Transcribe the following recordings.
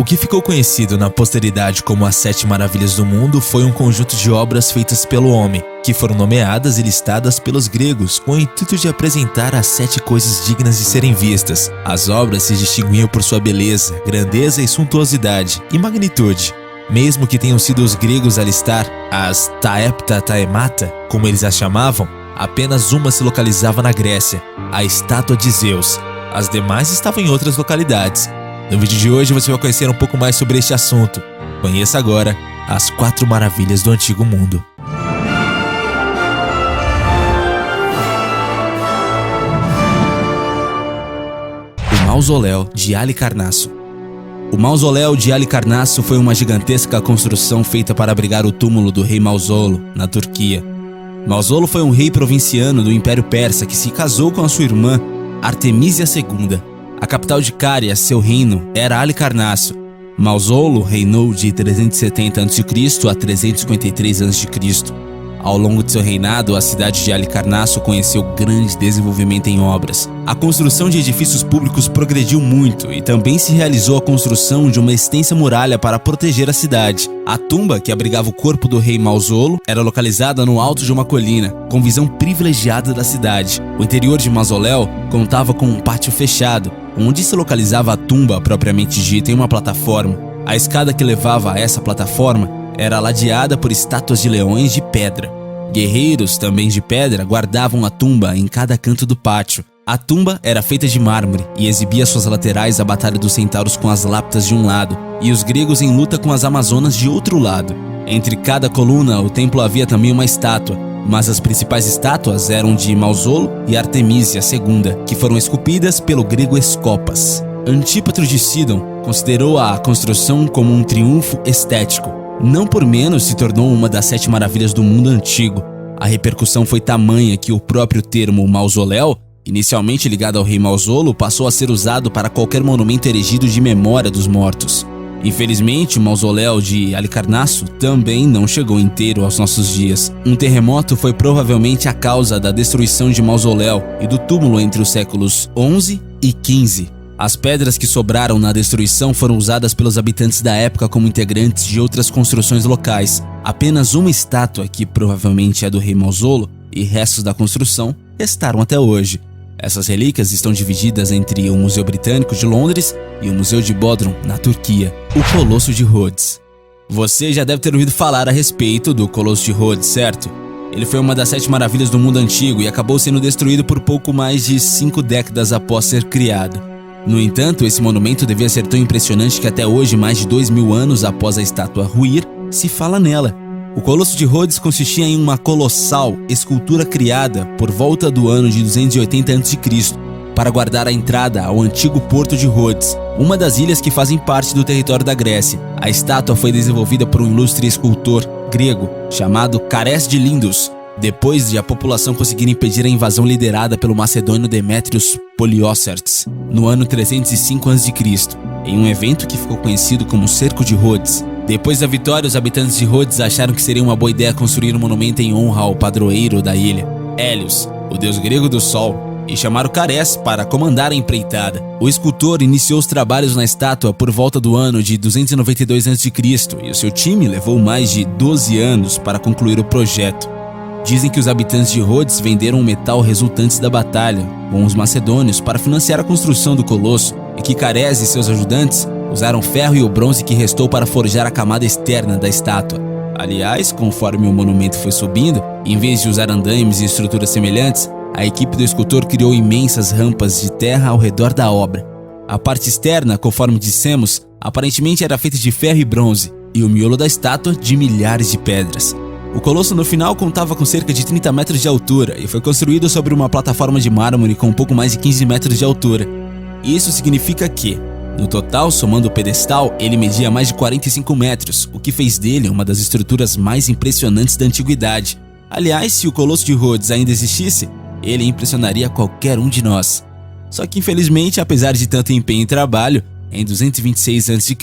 O que ficou conhecido na posteridade como as 7 Maravilhas do Mundo foi um conjunto de obras feitas pelo homem, que foram nomeadas e listadas pelos gregos com o intuito de apresentar as 7 coisas dignas de serem vistas. As obras se distinguiam por sua beleza, grandeza e suntuosidade e magnitude. Mesmo que tenham sido os gregos a listar as Taepta Taemata, como eles as chamavam, apenas uma se localizava na Grécia, a estátua de Zeus. As demais estavam em outras localidades. No vídeo de hoje você vai conhecer um pouco mais sobre este assunto. Conheça agora as 4 maravilhas do Antigo Mundo. O Mausoléu de Halicarnasso. O Mausoléu de Halicarnasso foi uma gigantesca construção feita para abrigar o túmulo do rei Mausolo, na Turquia. Mausolo foi um rei provinciano do Império Persa que se casou com a sua irmã, Artemísia II. A capital de Cária, seu reino, era Halicarnasso. Mausolo reinou de 370 a.C. a 353 a.C. Ao longo de seu reinado, a cidade de Halicarnasso conheceu grande desenvolvimento em obras. A construção de edifícios públicos progrediu muito e também se realizou a construção de uma extensa muralha para proteger a cidade. A tumba que abrigava o corpo do rei Mausolo era localizada no alto de uma colina, com visão privilegiada da cidade. O interior de Mausoléu contava com um pátio fechado, onde se localizava a tumba propriamente dita em uma plataforma. A escada que levava a essa plataforma era ladeada por estátuas de leões de pedra. Guerreiros, também de pedra, guardavam a tumba em cada canto do pátio. A tumba era feita de mármore e exibia suas laterais a batalha dos centauros com as lápidas de um lado e os gregos em luta com as amazonas de outro lado. Entre cada coluna, o templo havia também uma estátua, mas as principais estátuas eram de Mausolo e Artemísia II, que foram esculpidas pelo grego Escopas. Antípatro de Sidon considerou a construção como um triunfo estético. Não por menos se tornou uma das 7 maravilhas do mundo antigo. A repercussão foi tamanha que o próprio termo mausoléu, inicialmente ligado ao rei Mausolo, passou a ser usado para qualquer monumento erigido de memória dos mortos. Infelizmente, o mausoléu de Halicarnasso também não chegou inteiro aos nossos dias. Um terremoto foi provavelmente a causa da destruição de Mausoléu e do túmulo entre os séculos 11 e 15. As pedras que sobraram na destruição foram usadas pelos habitantes da época como integrantes de outras construções locais. Apenas uma estátua, que provavelmente é do rei Mausolo, e restos da construção restaram até hoje. Essas relíquias estão divididas entre o Museu Britânico de Londres e o Museu de Bodrum, na Turquia. O Colosso de Rhodes. Você já deve ter ouvido falar a respeito do Colosso de Rhodes, certo? Ele foi uma das 7 maravilhas do mundo antigo e acabou sendo destruído por pouco mais de 5 décadas após ser criado. No entanto, esse monumento devia ser tão impressionante que até hoje, mais de 2000 anos após a estátua ruir, se fala nela. O Colosso de Rhodes consistia em uma colossal escultura criada por volta do ano de 280 a.C. para guardar a entrada ao antigo porto de Rhodes, uma das ilhas que fazem parte do território da Grécia. A estátua foi desenvolvida por um ilustre escultor grego chamado Carés de Lindos, depois de a população conseguir impedir a invasão liderada pelo macedônio Demétrios Poliorcetes no ano 305 a.C., em um evento que ficou conhecido como Cerco de Rhodes. Depois da vitória, os habitantes de Rhodes acharam que seria uma boa ideia construir um monumento em honra ao padroeiro da ilha, Hélios, o deus grego do sol, e chamaram Carés para comandar a empreitada. O escultor iniciou os trabalhos na estátua por volta do ano de 292 a.C. e o seu time levou mais de 12 anos para concluir o projeto. Dizem que os habitantes de Rhodes venderam o metal resultantes da batalha com os macedônios para financiar a construção do colosso e que Carés e seus ajudantes usaram ferro e o bronze que restou para forjar a camada externa da estátua. Aliás, conforme o monumento foi subindo, em vez de usar andaimes e estruturas semelhantes, a equipe do escultor criou imensas rampas de terra ao redor da obra. A parte externa, conforme dissemos, aparentemente era feita de ferro e bronze, e o miolo da estátua de milhares de pedras. O colosso no final contava com cerca de 30 metros de altura e foi construído sobre uma plataforma de mármore com um pouco mais de 15 metros de altura. Isso significa que, no total, somando o pedestal, ele media mais de 45 metros, o que fez dele uma das estruturas mais impressionantes da antiguidade. Aliás, se o Colosso de Rhodes ainda existisse, ele impressionaria qualquer um de nós. Só que infelizmente, apesar de tanto empenho e trabalho, em 226 a.C.,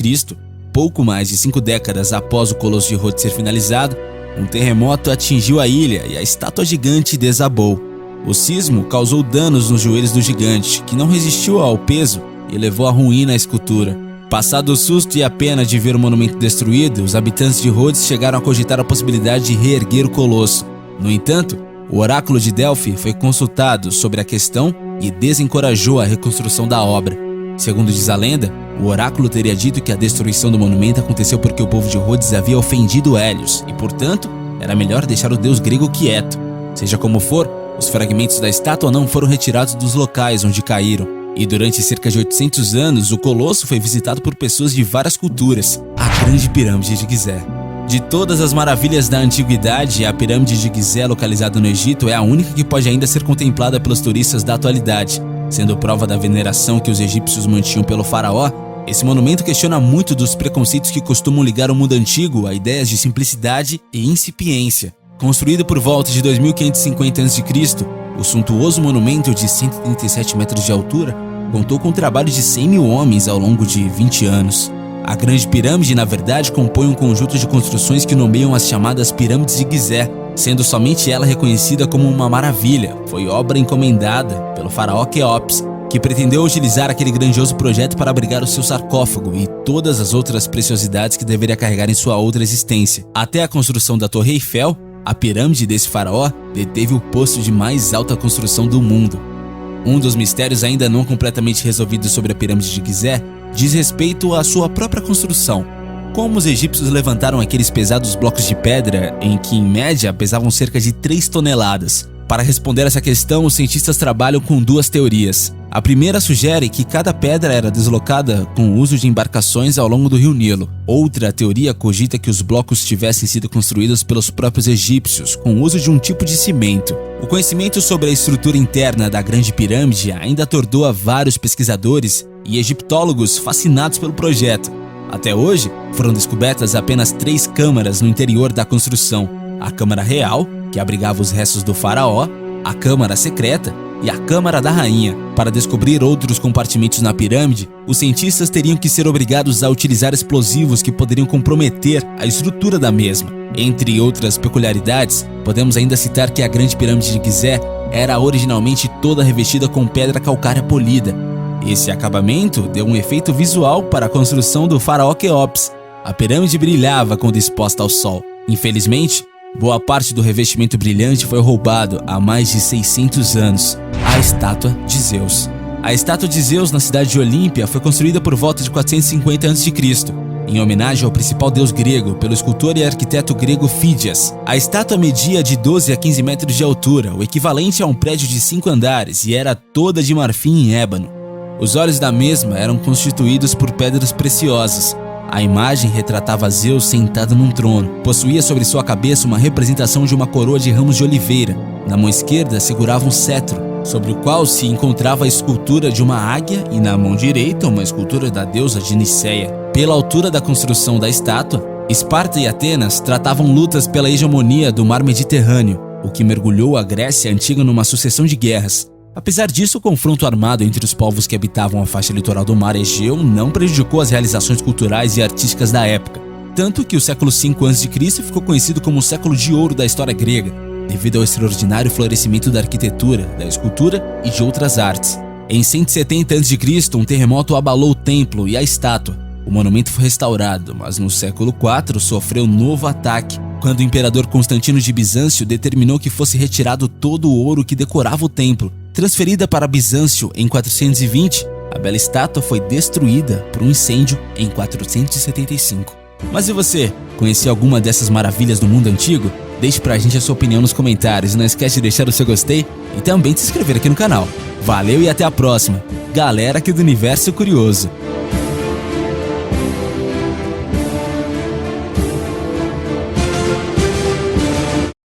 pouco mais de 5 décadas após o Colosso de Rhodes ser finalizado, um terremoto atingiu a ilha e a estátua gigante desabou. O sismo causou danos nos joelhos do gigante, que não resistiu ao peso e levou à ruína a escultura. Passado o susto e a pena de ver o monumento destruído, os habitantes de Rhodes chegaram a cogitar a possibilidade de reerguer o colosso. No entanto, o oráculo de Delfi foi consultado sobre a questão e desencorajou a reconstrução da obra. Segundo diz a lenda, o oráculo teria dito que a destruição do monumento aconteceu porque o povo de Rhodes havia ofendido Hélios e, portanto, era melhor deixar o deus grego quieto. Seja como for, os fragmentos da estátua não foram retirados dos locais onde caíram. E durante cerca de 800 anos, o colosso foi visitado por pessoas de várias culturas, a Grande Pirâmide de Gizé. De todas as maravilhas da antiguidade, a Pirâmide de Gizé, localizada no Egito, é a única que pode ainda ser contemplada pelos turistas da atualidade. Sendo prova da veneração que os egípcios mantinham pelo faraó, esse monumento questiona muito dos preconceitos que costumam ligar o mundo antigo a ideias de simplicidade e incipiência. Construído por volta de 2550 a.C., o suntuoso monumento de 137 metros de altura contou com o trabalho de 100 mil homens ao longo de 20 anos. A Grande Pirâmide, na verdade, compõe um conjunto de construções que nomeiam as chamadas Pirâmides de Gizé, sendo somente ela reconhecida como uma maravilha. Foi obra encomendada pelo faraó Quéops, que pretendeu utilizar aquele grandioso projeto para abrigar o seu sarcófago e todas as outras preciosidades que deveria carregar em sua outra existência. Até a construção da Torre Eiffel, a pirâmide desse faraó deteve o posto de mais alta construção do mundo. Um dos mistérios ainda não completamente resolvidos sobre a Pirâmide de Gizé diz respeito à sua própria construção. Como os egípcios levantaram aqueles pesados blocos de pedra em que, em média, pesavam cerca de 3 toneladas? Para responder essa questão, os cientistas trabalham com duas teorias. A primeira sugere que cada pedra era deslocada com o uso de embarcações ao longo do rio Nilo. Outra teoria cogita que os blocos tivessem sido construídos pelos próprios egípcios, com o uso de um tipo de cimento. O conhecimento sobre a estrutura interna da Grande Pirâmide ainda atordoa vários pesquisadores e egiptólogos fascinados pelo projeto. Até hoje, foram descobertas apenas 3 câmaras no interior da construção: a Câmara Real, que abrigava os restos do faraó, a Câmara Secreta e a Câmara da Rainha. Para descobrir outros compartimentos na pirâmide, os cientistas teriam que ser obrigados a utilizar explosivos que poderiam comprometer a estrutura da mesma. Entre outras peculiaridades, podemos ainda citar que a Grande Pirâmide de Gizé era originalmente toda revestida com pedra calcária polida. Esse acabamento deu um efeito visual para a construção do faraó Quéops. A pirâmide brilhava quando exposta ao sol. Infelizmente, boa parte do revestimento brilhante foi roubado há mais de 600 anos. A estátua de Zeus. A estátua de Zeus na cidade de Olímpia foi construída por volta de 450 a.C., em homenagem ao principal deus grego, pelo escultor e arquiteto grego Fídias. A estátua media de 12 a 15 metros de altura, o equivalente a um prédio de 5 andares, e era toda de marfim e ébano. Os olhos da mesma eram constituídos por pedras preciosas. A imagem retratava Zeus sentado num trono. Possuía sobre sua cabeça uma representação de uma coroa de ramos de oliveira. Na mão esquerda segurava um cetro, sobre o qual se encontrava a escultura de uma águia, e na mão direita uma escultura da deusa de Nicéia. Pela altura da construção da estátua, Esparta e Atenas tratavam lutas pela hegemonia do mar Mediterrâneo, o que mergulhou a Grécia antiga numa sucessão de guerras. Apesar disso, o confronto armado entre os povos que habitavam a faixa litoral do mar Egeu não prejudicou as realizações culturais e artísticas da época, tanto que o século V a.C. ficou conhecido como o século de ouro da história grega, devido ao extraordinário florescimento da arquitetura, da escultura e de outras artes. Em 170 a.C., um terremoto abalou o templo e a estátua. O monumento foi restaurado, mas no século IV sofreu novo ataque, quando o imperador Constantino de Bizâncio determinou que fosse retirado todo o ouro que decorava o templo. Transferida para Bizâncio em 420, a bela estátua foi destruída por um incêndio em 475. Mas e você? Conhecia alguma dessas maravilhas do mundo antigo? Deixe pra gente a sua opinião nos comentários, não esquece de deixar o seu gostei e também de se inscrever aqui no canal. Valeu e até a próxima, galera aqui do Universo Curioso!